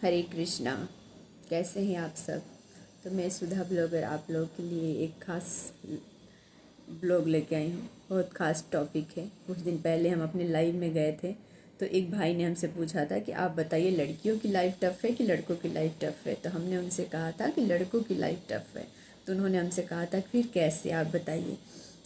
हरे कृष्णा। कैसे हैं आप सब। तो मैं सुधा ब्लॉगर आप लोगों के लिए एक खास ब्लॉग लेके आई हूँ। बहुत खास टॉपिक है। कुछ दिन पहले हम अपने लाइव में गए थे तो एक भाई ने हमसे पूछा था कि आप बताइए लड़कियों की लाइफ टफ़ है कि लड़कों की लाइफ टफ़ है। तो हमने उनसे कहा था कि लड़कों की लाइफ टफ़ है। तो उन्होंने हमसे कहा था फिर कैसे, आप बताइए।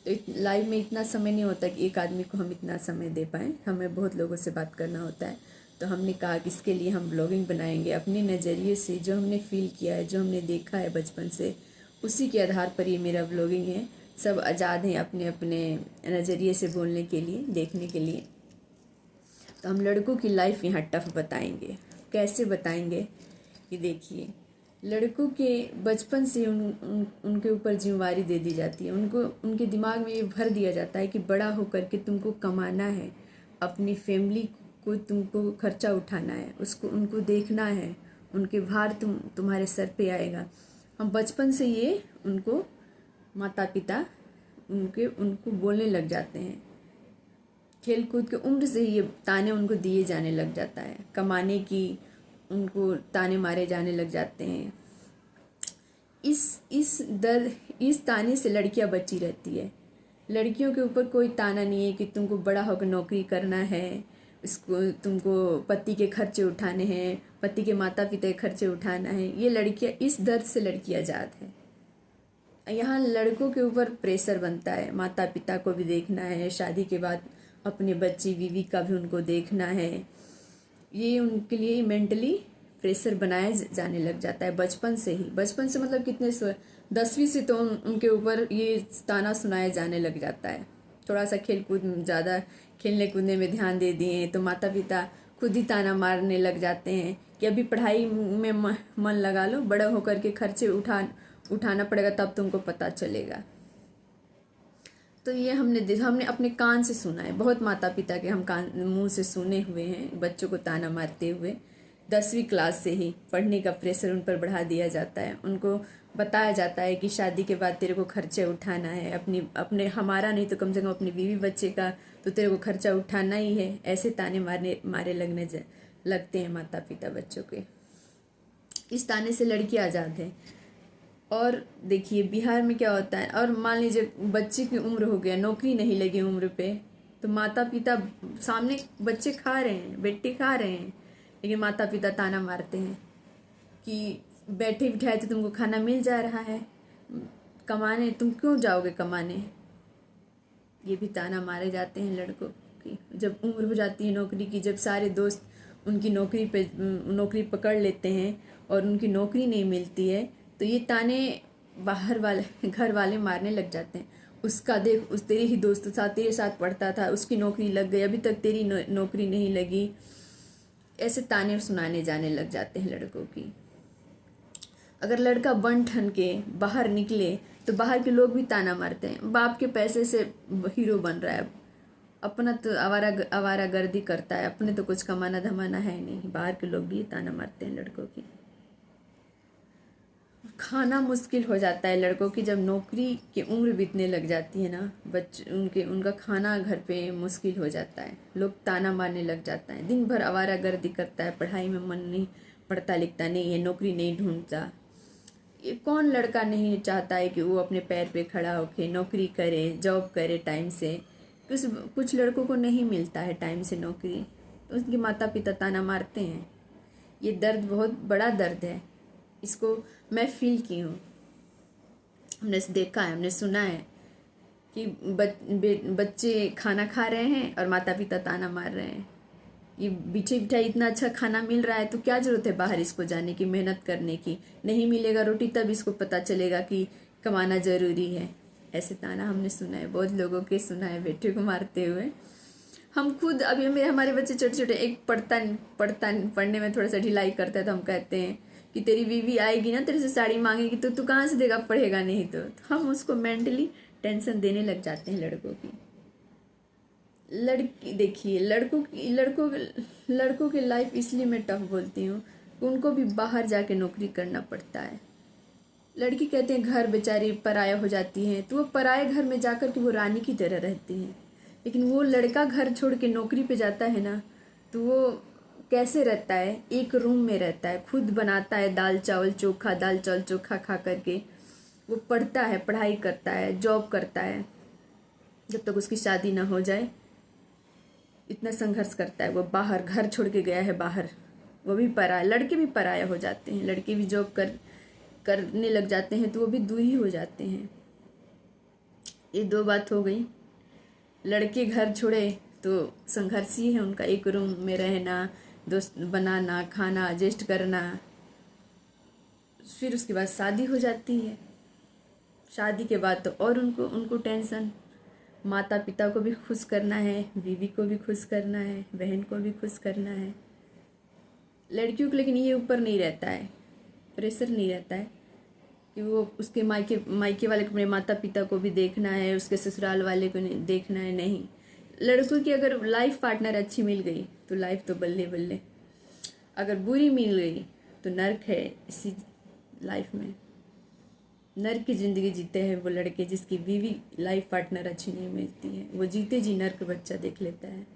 तो लाइव में इतना समय नहीं होता कि एक आदमी को हम इतना समय दे पाएँ, हमें बहुत लोगों से बात करना होता है। तो हमने कहा कि इसके लिए हम ब्लॉगिंग बनाएंगे, अपने नज़रिए से जो हमने फील किया है, जो हमने देखा है बचपन से, उसी के आधार पर ये मेरा ब्लॉगिंग है। सब आज़ाद हैं अपने अपने नज़रिए से बोलने के लिए, देखने के लिए। तो हम लड़कों की लाइफ यहाँ टफ बताएंगे। कैसे बताएंगे कि देखिए, लड़कों के बचपन से उनके ऊपर जिम्मेवारी दे दी जाती है। उनको उनके दिमाग में ये भर दिया जाता है कि बड़ा होकर के तुमको कमाना है, अपनी फैमिली को तुमको खर्चा उठाना है, उसको उनको देखना है, उनके भार तुम्हारे सर पे आएगा। हम बचपन से ये उनको माता पिता उनको बोलने लग जाते हैं। खेल कूद के उम्र से ही ये ताने उनको दिए जाने लग जाता है। कमाने की उनको ताने मारे जाने लग जाते हैं। इस ताने से लड़कियां बची रहती है। लड़कियों के ऊपर कोई ताना नहीं है कि तुमको बड़ा होकर नौकरी करना है, इसको तुमको पति के खर्चे उठाने हैं, पति के माता पिता के खर्चे उठाना है। ये लड़कियां, इस दर्द से लड़कियां आज़ाद है। यहाँ लड़कों के ऊपर प्रेशर बनता है, माता पिता को भी देखना है, शादी के बाद अपने बच्ची बीवी का भी उनको देखना है। ये उनके लिए मेंटली प्रेशर बनाया जाने लग जाता है बचपन से ही। बचपन से मतलब कितने 10वीं से तो उनके ऊपर ये ताना सुनाया जाने लग जाता है। थोड़ा सा खेल कूद ज़्यादा खेलने कूदने में ध्यान दे दिए तो माता पिता खुद ही ताना मारने लग जाते हैं कि अभी पढ़ाई में मन लगा लो, बड़ा होकर के खर्चे उठाना पड़ेगा तब तुमको पता चलेगा। तो ये हमने अपने कान से सुना है। बहुत माता पिता के हम कान मुंह से सुने हुए हैं बच्चों को ताना मारते हुए। 10वीं क्लास से ही पढ़ने का प्रेशर उन पर बढ़ा दिया जाता है। उनको बताया जाता है कि शादी के बाद तेरे को खर्चे उठाना है, अपने हमारा नहीं तो कम से कम अपनी बीवी बच्चे का तो तेरे को खर्चा उठाना ही है। ऐसे ताने मारे लगते हैं माता पिता बच्चों के। इस ताने से लड़की आज़ाद है। और देखिए बिहार में क्या होता है, और मान लीजिए बच्चे की उम्र हो गया, नौकरी नहीं लगी उम्र पे, तो माता पिता सामने बच्चे खा रहे हैं, बेटे खा रहे हैं, लेकिन माता पिता ताना मारते हैं कि बैठे बिठाए तो तुमको खाना मिल जा रहा है, कमाने तुम क्यों जाओगे कमाने। ये भी ताना मारे जाते हैं लड़कों की। जब उम्र हो जाती है नौकरी की, जब सारे दोस्त उनकी नौकरी पकड़ लेते हैं और उनकी नौकरी नहीं मिलती है, तो ये ताने बाहर वाले घर वाले मारने लग जाते हैं। उसका देख, उस तेरे ही दोस्त था, तेरे साथ पढ़ता था, उसकी नौकरी लग गई, अभी तक तेरी नौकरी नहीं लगी। ऐसे ताने सुनाने जाने लग जाते हैं लड़कों की। अगर लड़का बन ठन के बाहर निकले तो बाहर के लोग भी ताना मारते हैं, बाप के पैसे से हीरो बन रहा है, अपना तो आवारागर्दी करता है, अपने तो कुछ कमाना धमाना है नहीं। बाहर के लोग भी ताना मारते हैं लड़कों की। खाना मुश्किल हो जाता है लड़कों की जब नौकरी की उम्र बीतने लग जाती है ना, उनका खाना घर पे मुश्किल हो जाता है। लोग ताना मारने लग जाता है, दिन भर आवारागर्दी करता है, पढ़ाई में मन नहीं, पढ़ता लिखता नहीं है, नौकरी नहीं ढूंढता। ये कौन लड़का नहीं चाहता है कि वो अपने पैर पे खड़ा होके नौकरी करे, जॉब करे टाइम से। कुछ लड़कों को नहीं मिलता है टाइम से नौकरी, तो उनके माता पिता ताना मारते हैं। ये दर्द बहुत बड़ा दर्द है, इसको मैं फील की हूँ। हमने देखा है, हमने सुना है कि बच्चे खाना खा रहे हैं और माता पिता ताना मार रहे हैं। ये बिछे बिठाई इतना अच्छा खाना मिल रहा है तो क्या जरूरत है बाहर इसको जाने की, मेहनत करने की। नहीं मिलेगा रोटी तब इसको पता चलेगा कि कमाना ज़रूरी है। ऐसे ताना हमने सुना है, बहुत लोगों के सुना है बेटे को मारते हुए। हम खुद अभी हमारे बच्चे छोटे छोटे, एक पढ़ने में थोड़ा सा ढिलाई करता है तो हम कहते हैं कि तेरी बीवी आएगी ना तेरे से साड़ी मांगेगी तो तू कहाँ से देगा, पढ़ेगा नहीं तो हम उसको मेंटली टेंशन देने लग जाते हैं लड़कों की। लड़की देखिए, लड़कों की लाइफ इसलिए मैं टफ बोलती हूँ कि उनको भी बाहर जाके नौकरी करना पड़ता है। लड़की कहते हैं घर बेचारी पराया हो जाती है, तो वो पराए घर में जाकर के वो रानी की तरह रहती हैं। लेकिन वो लड़का घर छोड़ के नौकरी पे जाता है ना, तो वो कैसे रहता है, एक रूम में रहता है, खुद बनाता है दाल चावल चोखा, दाल चावल चोखा खा करके वो पढ़ता है, पढ़ाई करता है, जॉब करता है, जब तक उसकी शादी ना हो जाए इतना संघर्ष करता है। वो बाहर घर छोड़ के गया है बाहर, वो भी पराया, लड़के भी पराया हो जाते हैं, लड़के भी जॉब करने लग जाते हैं तो वो भी दूरी हो जाते हैं। ये दो बात हो गई। लड़के घर छोड़े तो संघर्ष ही है उनका, एक रूम में रहना, दोस्त बनाना, खाना एडजस्ट करना। फिर उसके बाद शादी हो जाती है, शादी के बाद तो और उनको उनको टेंशन, माता पिता को भी खुश करना है, बीवी को भी खुश करना है, बहन को भी खुश करना है। लड़कियों को लेकिन ये ऊपर नहीं रहता है, प्रेशर नहीं रहता है कि वो उसके मायके वाले को, अपने माता पिता को भी देखना है, उसके ससुराल वाले को नहीं देखना है। नहीं, लड़कों की अगर लाइफ पार्टनर अच्छी मिल गई तो लाइफ तो बल्ले बल्ले, अगर बुरी मिल गई तो नर्क है। इसी लाइफ में नर्क की ज़िंदगी जीते हैं वो लड़के जिसकी बीवी लाइफ पार्टनर अच्छी नहीं मिलती है, वो जीते जी नर्क बच्चा देख लेता है।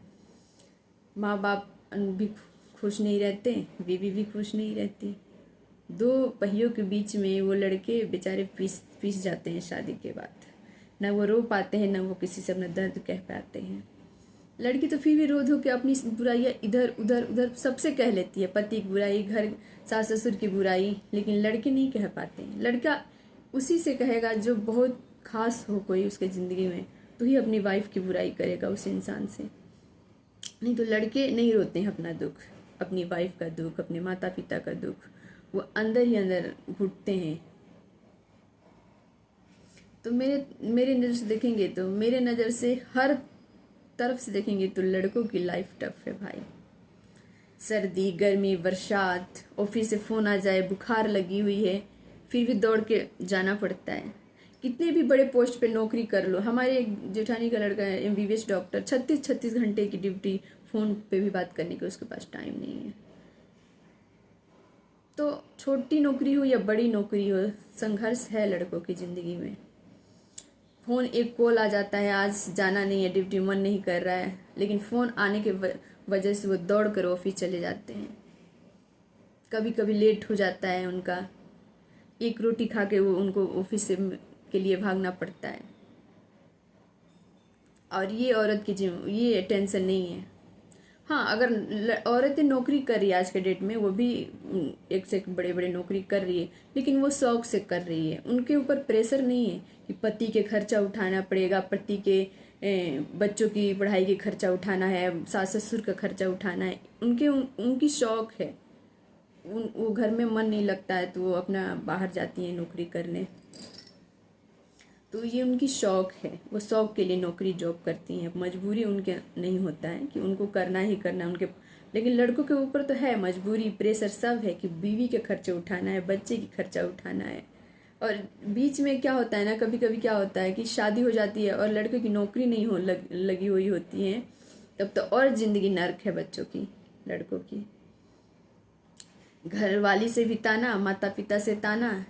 माँ बाप भी खुश नहीं रहते, बीवी भी खुश नहीं रहती, दो पहियों के बीच में वो लड़के बेचारे पीस जाते हैं शादी के बाद। ना वो रो पाते हैं, ना वो किसी से अपना दर्द कह पाते हैं। लड़की तो फिर भी रो धो के अपनी बुराइयाँ इधर उधर उधर सबसे कह लेती है, पति की बुराई, घर सास ससुर की बुराई, लेकिन लड़के नहीं कह पाते हैं। लड़का उसी से कहेगा जो बहुत खास हो कोई उसके ज़िंदगी में, तो ही अपनी वाइफ की बुराई करेगा उस इंसान से। नहीं तो लड़के नहीं रोते हैं अपना दुख, अपनी वाइफ का दुख, अपने माता पिता का दुख, वो अंदर ही अंदर घुटते हैं। तो मेरे नज़र से देखेंगे तो, मेरे नज़र से हर तरफ से देखेंगे तो लड़कों की लाइफ टफ है भाई। सर्दी गर्मी बरसात, ऑफिस से फ़ोन आ जाए, बुखार लगी हुई है, फिर भी दौड़ के जाना पड़ता है। कितने भी बड़े पोस्ट पे नौकरी कर लो, हमारे एक जेठानी का लड़का है MBBS डॉक्टर, 36 घंटे की ड्यूटी, फ़ोन पे भी बात करने की उसके पास टाइम नहीं है। तो छोटी नौकरी हो या बड़ी नौकरी हो, संघर्ष है लड़कों की ज़िंदगी में। फ़ोन, एक कॉल आ जाता है, आज जाना नहीं है ड्यूटी, मन नहीं कर रहा है, लेकिन फ़ोन आने के वजह से वो दौड़ कर ऑफिस चले जाते हैं। कभी कभी लेट हो जाता है उनका, एक रोटी खा के वो उनको ऑफिस से के लिए भागना पड़ता है। और ये औरत की ये टेंशन नहीं है। हाँ, अगर औरतें नौकरी कर रही है आज के डेट में, वो भी एक से एक बड़े बड़े नौकरी कर रही है, लेकिन वो शौक से कर रही है। उनके ऊपर प्रेशर नहीं है कि पति के खर्चा उठाना पड़ेगा, पति के बच्चों की पढ़ाई के खर्चा उठाना है, सास ससुर का खर्चा उठाना है। उनकी शौक है, वो घर में मन नहीं लगता है तो वो अपना बाहर जाती हैं नौकरी करने। तो ये उनकी शौक है, वो शौक के लिए नौकरी जॉब करती हैं। मजबूरी उनके नहीं होता है कि उनको करना ही करना उनके, लेकिन लड़कों के ऊपर तो है मजबूरी, प्रेशर सब है कि बीवी के खर्चे उठाना है, बच्चे की खर्चा उठाना है। और बीच में क्या होता है ना, कभी कभी क्या होता है कि शादी हो जाती है और लड़के की नौकरी नहीं लगी हुई होती है, तब तो और ज़िंदगी नर्क है बच्चों की, लड़कों की। घर वाली से भी ताना, माता पिता से ताना,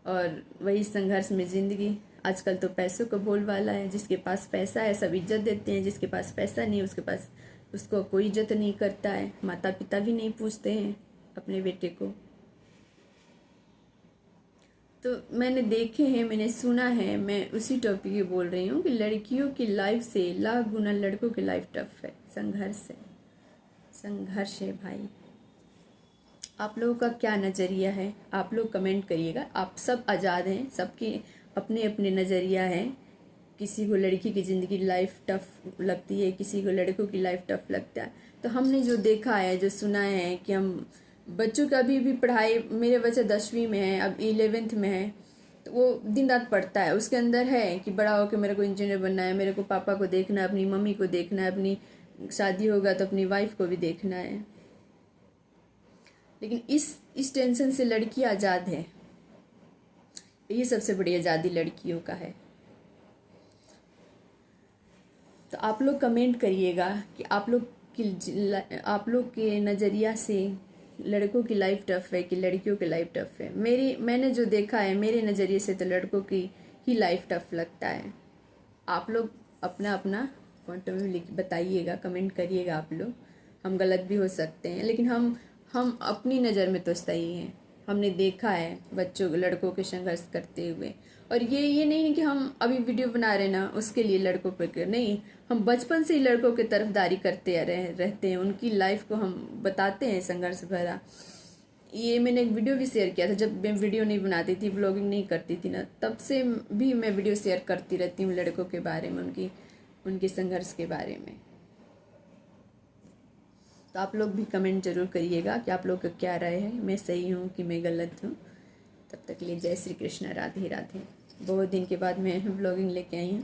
और वही संघर्ष में ज़िंदगी। आजकल तो पैसों का बोलबाला है, जिसके पास पैसा है सब इज्जत देते हैं, जिसके पास पैसा नहीं उसके पास उसको कोई इज्जत नहीं करता है, माता पिता भी नहीं पूछते हैं अपने बेटे को। तो मैंने देखे हैं, मैंने सुना है, मैं उसी टॉपिक पे बोल रही हूँ कि लड़कियों की लाइफ से लाख गुना लड़कों की लाइफ टफ है, संघर्ष है भाई। आप लोगों का क्या नज़रिया है, आप लोग कमेंट करिएगा। आप सब आज़ाद हैं, सबकी अपने अपने नज़रिया है। किसी को लड़की की ज़िंदगी लाइफ टफ लगती है, किसी को लड़कों की लाइफ टफ लगता है। तो हमने जो देखा है, जो सुना है कि हम बच्चों का भी पढ़ाई, मेरे बच्चे 10वीं में है, अब 11th में है, तो वो दिन रात पढ़ता है। उसके अंदर है कि बड़ा होकर मेरे को इंजीनियर बनना है, मेरे को पापा को देखना है, अपनी मम्मी को देखना है, अपनी शादी होगा तो अपनी वाइफ को भी देखना है। लेकिन इस टेंशन से लड़की आज़ाद है, ये सबसे बड़ी आज़ादी लड़कियों का है। तो आप लोग कमेंट करिएगा कि आप लोग के नज़रिया से लड़कों की लाइफ टफ है कि लड़कियों की लाइफ टफ है। मैंने जो देखा है, मेरे नज़रिए से तो लड़कों की ही लाइफ टफ लगता है। आप लोग अपना अपना पॉइंट ऑफ व्यू बताइएगा, कमेंट करिएगा आप लोग। हम गलत भी हो सकते हैं, लेकिन हम अपनी नज़र में तो सही हैं। हमने देखा है बच्चों लड़कों के संघर्ष करते हुए। और ये नहीं है कि हम अभी वीडियो बना रहे ना उसके लिए लड़कों पर, नहीं, हम बचपन से ही लड़कों की तरफदारी करते रहते हैं, उनकी लाइफ को हम बताते हैं संघर्ष भरा। ये मैंने एक वीडियो भी शेयर किया था, जब मैं वीडियो नहीं बनाती थी, व्लॉगिंग नहीं करती थी ना, तब से भी मैं वीडियो शेयर करती रहती हूँ लड़कों के बारे में, उनके संघर्ष के बारे में। तो आप लोग भी कमेंट जरूर करिएगा कि आप लोग का क्या राय है, मैं सही हूँ कि मैं गलत हूँ। तब तक के लिए जय श्री कृष्ण, राधे राधे। बहुत दिन के बाद मैं व्लॉगिंग लेके आई हूँ।